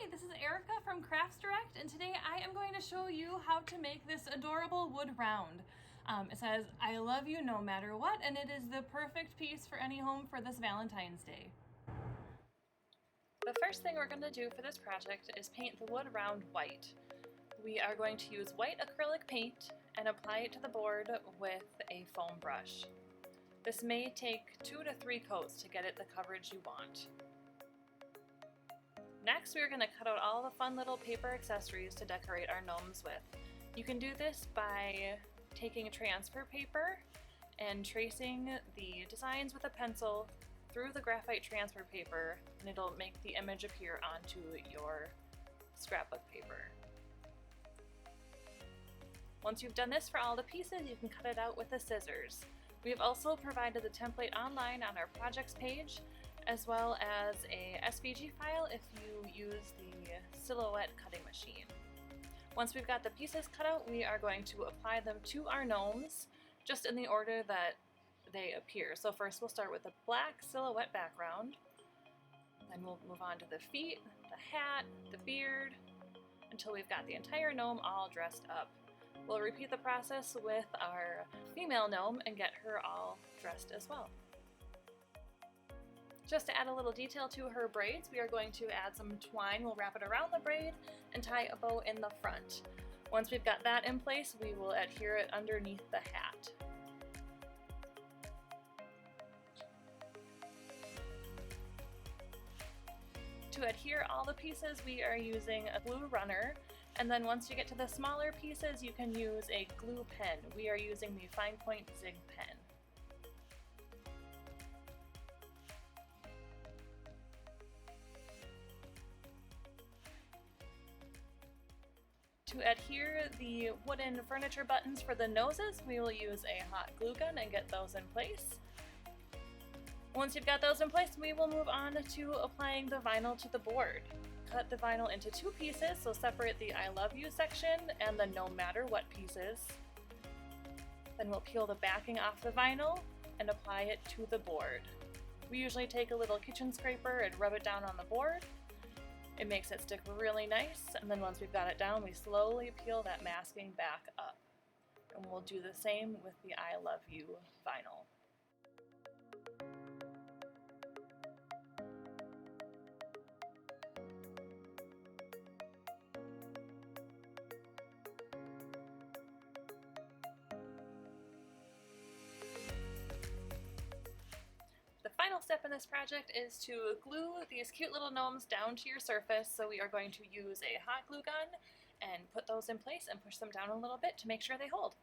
Hi, this is Erica from Crafts Direct, and today I am going to show you how to make this adorable wood round. It says, "I love you no matter what," and it is the perfect piece for any home for this Valentine's Day. The first thing we're going to do for this project is paint the wood round white. We are going to use white acrylic paint and apply it to the board with a foam brush. This may take 2 to 3 coats to get it the coverage you want. Next, we're going to cut out all the fun little paper accessories to decorate our gnomes with. You can do this by taking transfer paper and tracing the designs with a pencil through the graphite transfer paper, and it'll make the image appear onto your scrapbook paper. Once you've done this for all the pieces, you can cut it out with the scissors. We've also provided the template online on our projects page, as well as a SVG file if you use the Silhouette cutting machine. Once we've got the pieces cut out, we are going to apply them to our gnomes, just in the order that they appear. So first we'll start with the black silhouette background, then we'll move on to the feet, the hat, the beard, until we've got the entire gnome all dressed up. We'll repeat the process with our female gnome and get her all dressed as well. Just to add a little detail to her braids, we are going to add some twine. We'll wrap it around the braid and tie a bow in the front. Once we've got that in place, we will adhere it underneath the hat. To adhere all the pieces, we are using a glue runner, and then once you get to the smaller pieces, you can use a glue pen. We are using the Fine Point Zig pen. To adhere the wooden furniture buttons for the noses, we will use a hot glue gun and get those in place. Once you've got those in place, we will move on to applying the vinyl to the board. Cut the vinyl into 2 pieces, so separate the I love you section and the no matter what pieces. Then we'll peel the backing off the vinyl and apply it to the board. We usually take a little kitchen scraper and rub it down on the board. It makes it stick really nice, and then once we've got it down, we slowly peel that masking back up. And we'll do the same with the I love you vinyl. The final step in this project is to glue these cute little gnomes down to your surface, so we are going to use a hot glue gun and put those in place and push them down a little bit to make sure they hold.